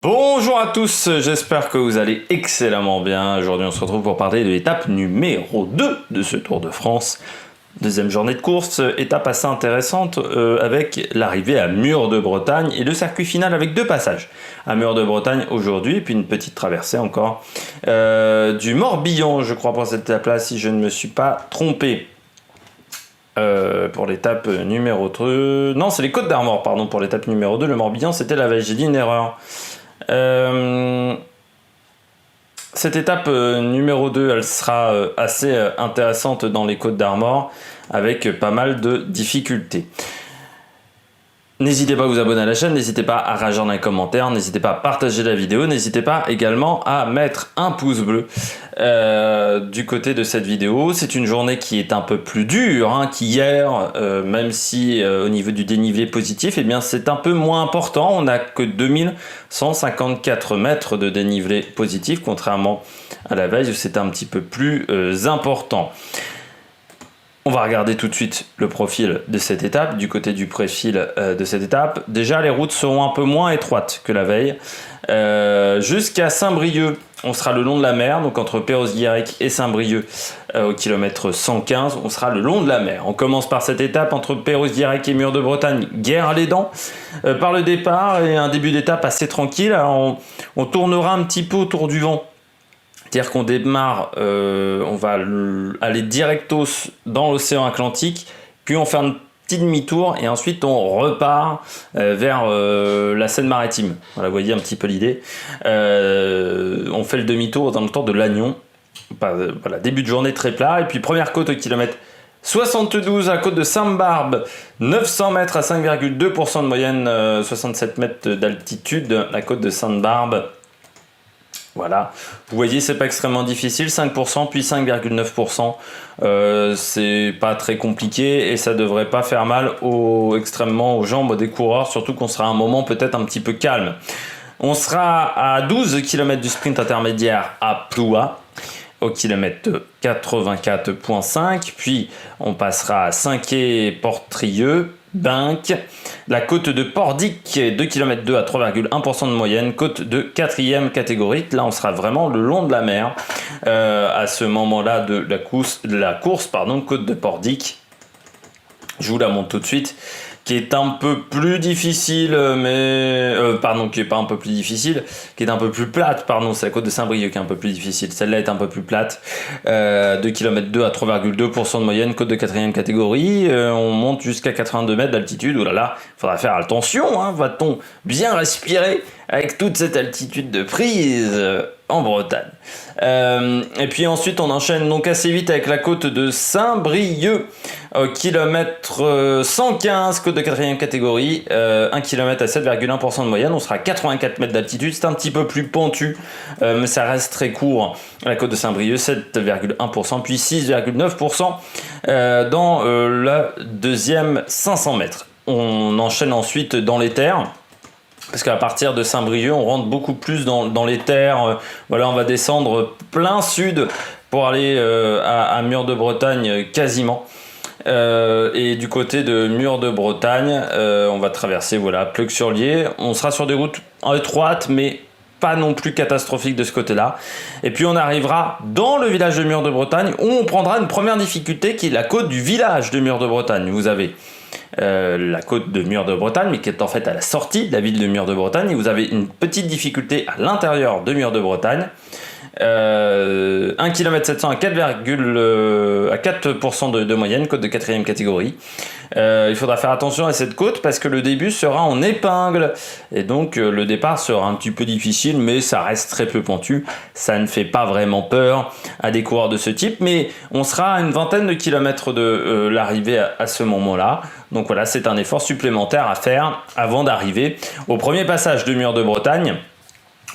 Bonjour à tous, j'espère que vous allez excellemment bien. Aujourd'hui on se retrouve pour parler de l'étape numéro 2 de ce Tour de France. Deuxième journée de course, étape assez intéressante avec l'arrivée à Mur de Bretagne et le circuit final avec deux passages. À Mur de Bretagne aujourd'hui, puis une petite traversée encore du Morbihan, je crois, pour cette étape-là, si je ne me suis pas trompé. Pour l'étape numéro 2... Non, c'est les Côtes d'Armor, pardon, pour l'étape numéro 2. Le Morbihan, c'était la veille, j'ai dit une erreur. Cette étape numéro 2, elle sera assez intéressante dans les Côtes d'Armor, avec pas mal de difficultés. N'hésitez pas à vous abonner à la chaîne, n'hésitez pas à réagir dans les commentaires, n'hésitez pas à partager la vidéo, n'hésitez pas également à mettre un pouce bleu du côté de cette vidéo. C'est une journée qui est un peu plus dure qu'hier, même si au niveau du dénivelé positif, eh bien c'est un peu moins important. On n'a que 2154 mètres de dénivelé positif, contrairement à la veille où c'était un petit peu plus important. On va regarder tout de suite le profil de cette étape. Du côté du profil de cette étape, déjà les routes seront un peu moins étroites que la veille. Jusqu'à Saint-Brieuc, on sera le long de la mer, donc entre Perros-Guirec et Saint-Brieuc au kilomètre 115, on sera le long de la mer. On commence par cette étape entre Perros-Guirec et Mur de Bretagne, guerre à les dents par le départ et un début d'étape assez tranquille. Alors on tournera un petit peu autour du vent. C'est-à-dire qu'on démarre, on va aller directos dans l'océan Atlantique, puis on fait un petit demi-tour et ensuite on repart vers la Seine-Maritime. Voilà, vous voyez un petit peu l'idée. On fait le demi-tour dans le temps de Lannion. Voilà, début de journée très plat. Et puis première côte au kilomètre 72 à la côte de Sainte-Barbe, 900 mètres à 5,2% de moyenne, 67 mètres d'altitude, la côte de Sainte-Barbe. Voilà, vous voyez, c'est pas extrêmement difficile, 5% puis 5,9%, c'est pas très compliqué et ça devrait pas faire mal extrêmement aux jambes des coureurs, surtout qu'on sera à un moment peut-être un petit peu calme. On sera à 12 km du sprint intermédiaire à Ploua, au kilomètre 84,5, puis on passera à Saint-Quay-Portrieux, Binck, la côte de Pordic, 2 km 2 à 3,1% de moyenne, côte de 4e catégorie. Là, on sera vraiment le long de la mer à ce moment-là de la course, côte de Pordic. Je vous la montre tout de suite, qui est un peu plus difficile, qui est pas un peu plus difficile, qui est un peu plus plate, c'est la côte de Saint-Brieuc qui est un peu plus difficile, celle-là est un peu plus plate, 2 km 2 à 3,2% de moyenne, côte de 4e catégorie, on monte jusqu'à 82 mètres d'altitude, oh là là, il faudra faire attention, va-t-on bien respirer avec toute cette altitude de prise en Bretagne. Et puis ensuite on enchaîne donc assez vite avec la côte de Saint-Brieuc, kilomètre 115, côte de 4e catégorie, 1 km à 7,1% de moyenne, on sera à 84 mètres d'altitude, c'est un petit peu plus pentu, mais ça reste très court. La côte de Saint-Brieuc, 7,1%, puis 6,9% dans la deuxième 500 mètres. On enchaîne ensuite dans les terres. Parce qu'à partir de Saint-Brieuc, on rentre beaucoup plus dans les terres. Voilà, on va descendre plein sud pour aller à Mur de Bretagne quasiment. Et du côté de Mur de Bretagne, on va traverser Pleuc-sur-Lier. On sera sur des routes étroites, mais pas non plus catastrophiques de ce côté-là. Et puis on arrivera dans le village de Mur de Bretagne, où on prendra une première difficulté qui est la côte du village de Mur de Bretagne. Vous avez la côte de Mur de Bretagne, mais qui est en fait à la sortie de la ville de Mur de Bretagne, et vous avez une petite difficulté à l'intérieur de Mur de Bretagne. 1 km 700 à 4% de moyenne, côte de 4e catégorie. Il faudra faire attention à cette côte parce que le début sera en épingle et donc le départ sera un petit peu difficile, mais ça reste très peu pentu. Ça ne fait pas vraiment peur à des coureurs de ce type, mais on sera à une vingtaine de kilomètres de l'arrivée à ce moment-là. Donc voilà, c'est un effort supplémentaire à faire avant d'arriver au premier passage de Mur de Bretagne.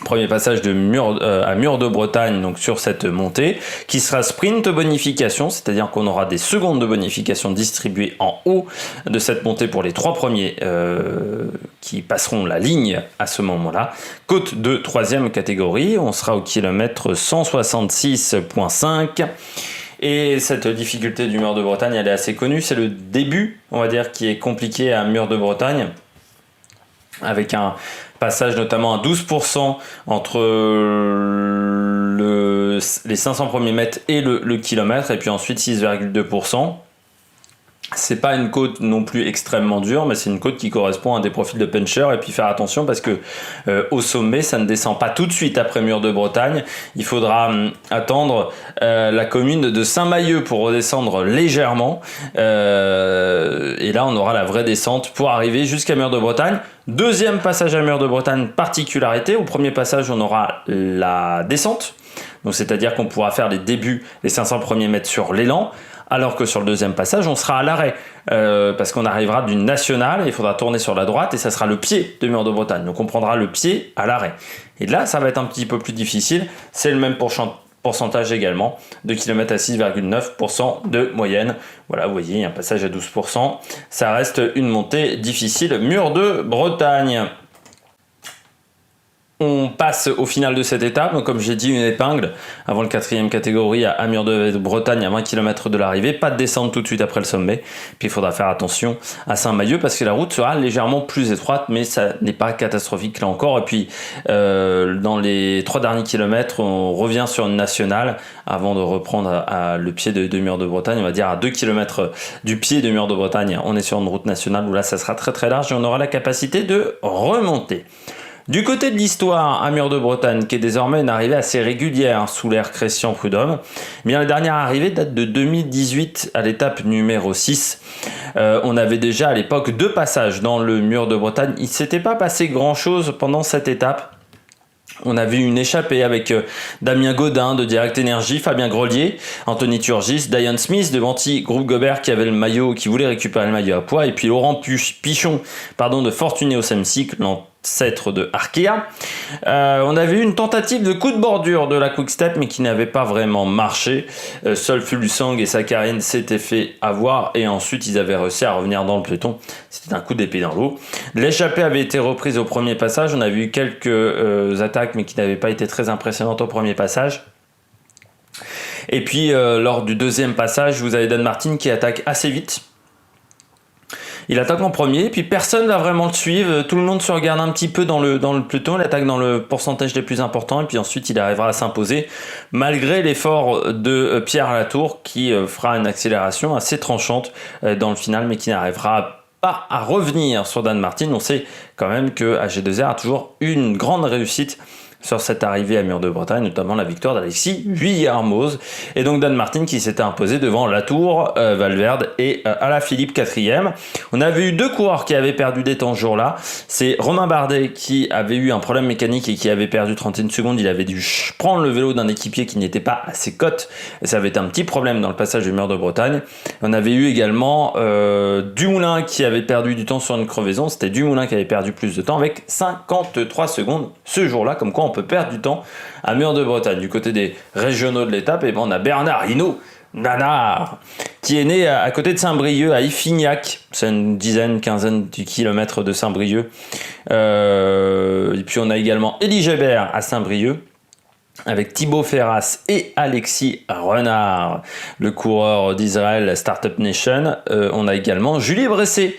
Premier passage à Mur de Bretagne, donc sur cette montée, qui sera sprint bonification, c'est-à-dire qu'on aura des secondes de bonification distribuées en haut de cette montée pour les 3 premiers qui passeront la ligne à ce moment-là. Côte de 3e catégorie, on sera au kilomètre 166,5. Et cette difficulté du Mur de Bretagne, elle est assez connue, c'est le début, on va dire, qui est compliqué à Mur de Bretagne, avec Passage notamment à 12% entre les 500 premiers mètres et le kilomètre, et puis ensuite 6,2%. C'est pas une côte non plus extrêmement dure, mais c'est une côte qui correspond à des profils de puncher. Et puis faire attention parce que au sommet, ça ne descend pas tout de suite après Mur de Bretagne. Il faudra attendre la commune de Saint-Mahieu pour redescendre légèrement. Et là, on aura la vraie descente pour arriver jusqu'à Mur de Bretagne. Deuxième passage à Mur de Bretagne, particularité. Au premier passage, on aura la descente. Donc, c'est-à-dire qu'on pourra faire les débuts, les 500 premiers mètres sur l'élan. Alors que sur le deuxième passage, on sera à l'arrêt, parce qu'on arrivera d'une nationale, et il faudra tourner sur la droite, et ça sera le pied de Mur de Bretagne. Donc on prendra le pied à l'arrêt. Et là, ça va être un petit peu plus difficile. C'est le même pourcentage également, de kilomètres à 6,9% de moyenne. Voilà, vous voyez, il y a un passage à 12%. Ça reste une montée difficile. Mur de Bretagne. On passe au final de cette étape, donc comme j'ai dit, une épingle avant le 4e catégorie à Mur de Bretagne à 20 km de l'arrivée, pas de descente tout de suite après le sommet, puis il faudra faire attention à Saint-Mahieu parce que la route sera légèrement plus étroite, mais ça n'est pas catastrophique là encore, et puis dans les 3 derniers kilomètres, on revient sur une nationale avant de reprendre le pied de Mur de Bretagne, on va dire à 2 km du pied de Mur de Bretagne, on est sur une route nationale où là ça sera très très large et on aura la capacité de remonter. Du côté de l'histoire, à Mur de Bretagne, qui est désormais une arrivée assez régulière sous l'ère Christian Prudhomme, eh bien la dernière arrivée date de 2018 à l'étape numéro 6. On avait déjà à l'époque 2 passages dans le Mur de Bretagne. Il ne s'était pas passé grand-chose pendant cette étape. On a vu une échappée avec Damien Gaudin de Direct Energy, Fabien Grelier, Anthony Turgis, Diane Smith de Vanti Groupe Gobert qui avait le maillot, qui voulait récupérer le maillot à poids, et puis Laurent Pichon de Fortuné au Semcycle, l'ancêtre de Arkea. On avait eu une tentative de coup de bordure de la Quick Step, mais qui n'avait pas vraiment marché. Seul Fuglsang et Sakharine s'étaient fait avoir, et ensuite ils avaient réussi à revenir dans le peloton. C'était un coup d'épée dans l'eau. L'échappée avait été reprise au premier passage. On a vu quelques attaques, mais qui n'avaient pas été très impressionnantes au premier passage. Et puis lors du deuxième passage, vous avez Dan Martin qui attaque assez vite. Il attaque en premier, puis personne ne va vraiment le suivre. Tout le monde se regarde un petit peu dans le peloton. Il attaque dans le pourcentage les plus importants, et puis ensuite il arrivera à s'imposer, malgré l'effort de Pierre Latour, qui fera une accélération assez tranchante dans le final, mais qui n'arrivera pas à revenir sur Dan Martin. On sait quand même que AG2R a toujours une grande réussite sur cette arrivée à Mur de Bretagne, notamment la victoire d'Alexis Vuillermoz. Et donc Dan Martin qui s'était imposé devant Latour, Valverde et Alaphilippe 4e. On avait eu 2 coureurs qui avaient perdu des temps ce jour-là. C'est Romain Bardet qui avait eu un problème mécanique et qui avait perdu 31 secondes. Il avait dû prendre le vélo d'un équipier qui n'était pas à ses cotes. Et ça avait été un petit problème dans le passage du Mur de Bretagne. On avait eu également Dumoulin qui avait perdu du temps sur une crevaison. C'était Dumoulin qui avait perdu plus de temps avec 53 secondes ce jour-là, comme quoi on peut perdre du temps à Mur de Bretagne. Du côté des régionaux de l'étape, et ben on a Bernard Hinault, Nanard, qui est né à côté de Saint-Brieuc, à Iffignac. C'est une quinzaine de kilomètres de Saint-Brieuc. Et puis on a également Élie Gébert à Saint-Brieuc, avec Thibaut Ferras et Alexis Renard, le coureur d'Israël Startup Nation. On a également Julie Bresset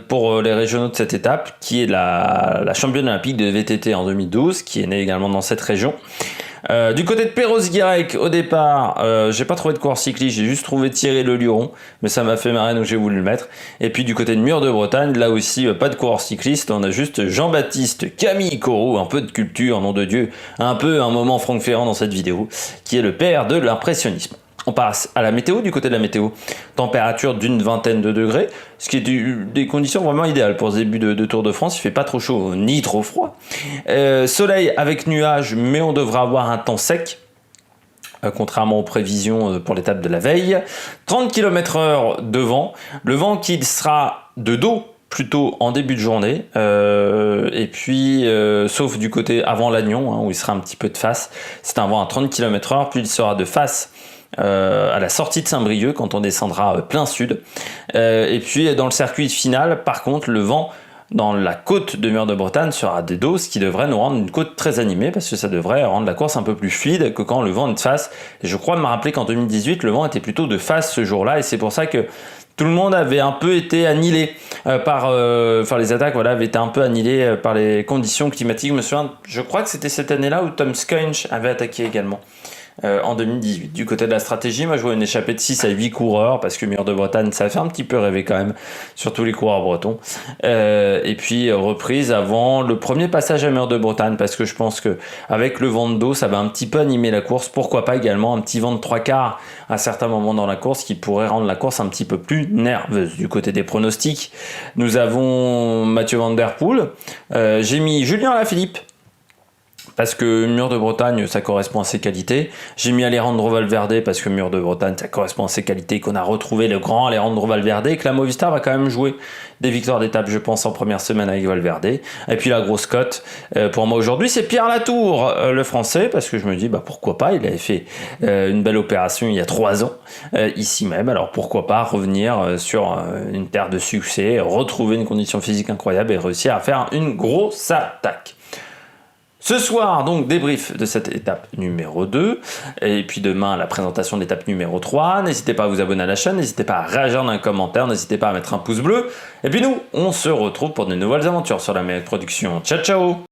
pour les régionaux de cette étape, qui est la championne olympique de VTT en 2012, qui est née également dans cette région. Du côté de Perros-Guirec, au départ, j'ai pas trouvé de coureur cycliste, j'ai juste trouvé Thierry Le Luron, mais ça m'a fait marrer donc j'ai voulu le mettre. Et puis du côté de Mur de Bretagne, là aussi pas de coureur cycliste, on a juste Jean-Baptiste Camille Corot, un peu de culture, nom de Dieu, un peu un moment Franck Ferrand dans cette vidéo, qui est le père de l'impressionnisme. On passe à la météo. Du côté de la météo, température d'une vingtaine de degrés, ce qui est des conditions vraiment idéales pour ce début de Tour de France. Il fait pas trop chaud ni trop froid. Soleil avec nuages, mais on devra avoir un temps sec, contrairement aux prévisions pour l'étape de la veille. 30 km/h de vent. Le vent qui sera de dos plutôt en début de journée, et puis sauf du côté avant Lannion, où il sera un petit peu de face. C'est un vent à 30 km/h, puis il sera de face à la sortie de Saint-Brieuc quand on descendra plein sud, et puis dans le circuit final, par contre, le vent dans la côte de Mur de Bretagne sera des dos, ce qui devrait nous rendre une côte très animée, parce que ça devrait rendre la course un peu plus fluide que quand le vent est de face. Et je crois me rappeler qu'en 2018 le vent était plutôt de face ce jour-là, et c'est pour ça que tout le monde avait un peu été annihilé enfin les attaques avaient été un peu annihilées par les conditions climatiques. Je me souviens, je crois que c'était cette année-là où Tom Skunch avait attaqué également. En 2018. Du côté de la stratégie, moi je vois une échappée de 6 à 8 coureurs parce que Mur de Bretagne ça fait un petit peu rêver quand même, surtout les coureurs bretons. Et puis reprise avant le premier passage à Mur de Bretagne parce que je pense que avec le vent de dos ça va un petit peu animer la course. Pourquoi pas également un petit vent de 3/4 à certains moments dans la course qui pourrait rendre la course un petit peu plus nerveuse. Du côté des pronostics, nous avons Mathieu Van Der Poel. J'ai mis Julien Alaphilippe parce que Mur de Bretagne, ça correspond à ses qualités. J'ai mis Alejandro Valverde parce que Mur de Bretagne, ça correspond à ses qualités, qu'on a retrouvé le grand Alejandro Valverde, et que la Movistar va quand même jouer des victoires d'étape, je pense, en première semaine avec Valverde. Et puis la grosse cote, pour moi aujourd'hui, c'est Pierre Latour, le français, parce que je me dis, pourquoi pas, il avait fait une belle opération il y a 3 ans, ici même, alors pourquoi pas revenir sur une terre de succès, retrouver une condition physique incroyable et réussir à faire une grosse attaque. Ce soir, donc, débrief de cette étape numéro 2. Et puis demain, la présentation de l'étape numéro 3. N'hésitez pas à vous abonner à la chaîne. N'hésitez pas à réagir dans les commentaires. N'hésitez pas à mettre un pouce bleu. Et puis nous, on se retrouve pour de nouvelles aventures sur la Meilleure Production. Ciao, ciao!